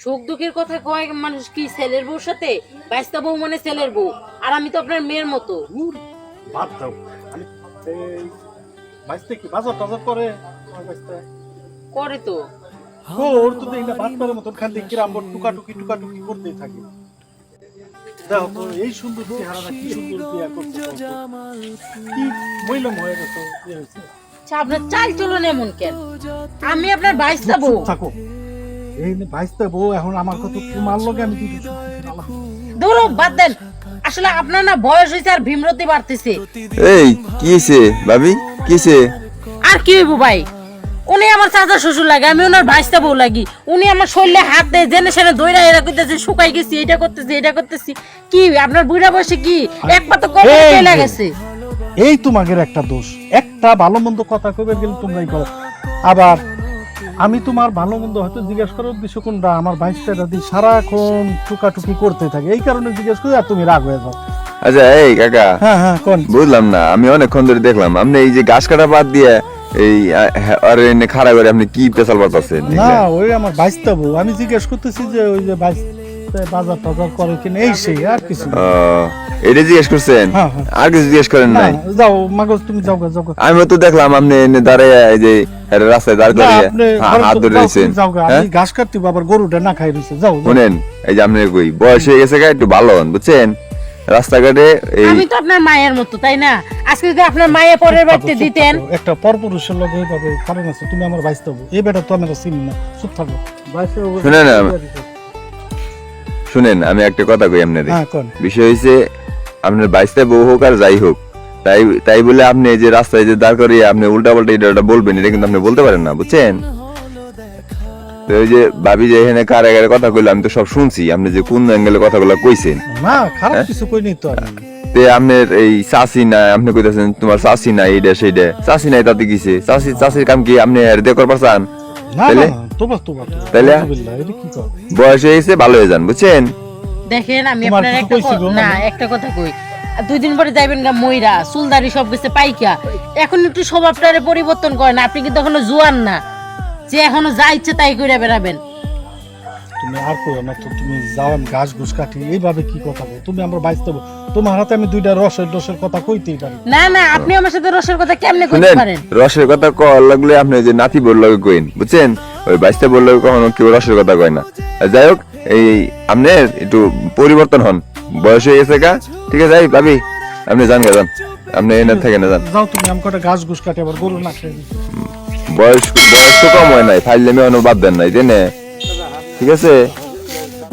সুখ দুঃখের কথা কয় মানুষ কি ছেলের বউর সাথে? বাইস্তা বউ মানে ছেলের বউ, আর আমি তো আপনার মেয়ের মতো। বাদ দাও। আমি এই বাইসতে কি বাজার টাজার করে আমার বাইসতে করে তো। ওর তো দেখি না বাদ করার মতন খালি কিরাম টুকাটুকি করতেই থাকি। দেখো তো এই সুন্দর চেহারাটা কি সুন্দর বিয়া করতে কি মহিলাম হয়ে গেছে বিয়ে হয়েছে। আচ্ছা, আপনার চাল চলন এমন কেন? আমি আপনার বাইস্তা বউ। থাকো এই বাইসতে বউ এখন আমার কত তোমার লগে আমি কিছু দূর বাদ দেন। আসলে আপনার না বয়স হয়েছে আর ভীমরতি বাড়তেছে। এই কি হইছে ভাবি, কি হইছে? আর কি হইব ভাই, উনি আমার চাচা শ্বশুর লাগে, আমি ওনার বাইস্তা বউ লাগি। উনি আমার শরীরে হাত দেয়, জেনে সেনে দইরা এরা কইতেছে শুকাই গেছি, এটা করতেছি। কি আপনার বুড়া বয়সে কি এক পা তো কমে চলে গেছে? এই তোমাদের একটা দোষ, একটা ভালো মন্দ কথা কইবে গেলে তোমরাই করো। আবার আমি তোমার ভালো মন্দ হয়তো জিজ্ঞেস করার উদ্দেশ্য কোনটা, আমার বাইশটা রাতি সারাক্ষণ টুকাটুকি করতে থাকে, এই কারণে জিজ্ঞেস করি আর তুমি রাগ হয়ে যাও। আচ্ছা এই কাকা, হ্যাঁ কোন বুঝলাম না, আমি অনেকক্ষণ ধরে দেখলাম আপনি এই যে ঘাস কাটা বাদ দিয়ে এই আর এনে খাড়া করে আপনি কি পেশাল পাতাছেন? না ওই আমার বাইশটা বউ, আমি জিজ্ঞেস করতেছি যে ওই যে বাজার টাজার করে কিনা এই সেই আর কিছু না। এটা জিজ্ঞেস করছেন? হ্যাঁ। আর কিছু জিজ্ঞেস করেন না, নাই? যাও মাগো তুমি যাও যাও। আমি তো দেখলাম আপনি এনে দাঁড়িয়ে এই যে রাস্তায় দাঁড় না, করিয়ে আপনি হাত ধরে যাও, রয়েছেন। তুমি যাও গা, আমি ঘাস কাটতে আবার গরুটা না খাই রইছে, যাও যাও। শুনেন, এই যে আপনার কই বয়স হয়ে গেছে, একটু ভালো হন বুঝছেন। রাস্তাঘাটে এই আমি তো আপনার মায়ের মতো, তাই না? আজকে যদি আপনার মায়ের পরের বাড়িতে দিতেন। একটা পরপুরুষের লগে এইভাবে কারণ আছে, তুমি আমার বাইশটা বউ, এই বেটা তো আমরা চিনি না, চুপ থাকো। শুনেন শুনেন, আমি একটা কথা কই আপনাদের। হ্যাঁ কোন বিষয় হইছে আপনার বাইশটা বউ হোক আর যাই হোক, তাই বলে আপনি এই যে রাস্তায় যে দাঁড় করিয়ে আপনি উল্টা পাল্টা এটা বলবেন, এটা কিন্তু আপনি বলতে পারেন না বুঝছেন। তো ওই যে ভাবি যে এখানে কারাগারে কথা কইলো, আমি তো সব শুনছি, আপনি যে কোন অ্যাঙ্গেলে কথাগুলো কইছেন। না খারাপ কিছু কই নাই তো আমি। তে আপনার এই চাষি না, আপনি কইতাছেন তোমার চাষি না, এইটা সেইটা চাষি নাই, তাতে কিছে চাষির কাম কি আপনি হের দিয়ে করবার চান? না তাইলে? না তোবা তাইলে? আলহামদুলিল্লাহ, এটা কি কর বয়স হয়ে গেছে, ভালো হয়ে যান বুঝছেন। দেখেন আমি তোমার আপনার কিছু একটা কইছি গো? না একটা কথা কই, 2 দিন পরে যাইবেন গা মইরা, চুলদারি সব গেছে পাইকা। এখন একটু স্বভাবটারে পরিবর্তন করেন, আপনি কিন্তু এখনো জোয়ান না যে এখনো যা ইচ্ছে তাই কইরা বেড়াবেন। তুমি আর কইও না তো, তুমি যাও, আমি ঘাস ঘুষ কাটি, এইভাবে কি কথা বল? তুমি আমার বাইশটা বউ, তোমার হাতে আমি দুইটা রসের কথা কইতেই পারি। না না, আপনি আমার সাথে রসের কথা কেমনে কইতে শুনেন, পারেন? রসের কথা কল লাগলে আপনি যে নাতি বললো কইন বুঝছেন, ওই বাইশটা বললো কখনো কেউ রসের কথা কয় না। আর যাই হোক, এই আপনার একটু পরিবর্তন হন, বয়স হয়ে গেছে গা, ঠিক আছে? যাই ভাবি, আপনি যান গা, যান, আপনি এনে থেকে না যান। যাও তুমি, আমি কটা ঘাস ঘুষ কাটি, আবার গরু না খেয়ে দিচ্ছি। বয়স তো কম হয় নাই, ফাইলে মেয়ে বাদ দেন নাই, জেনে ঠিক আছে।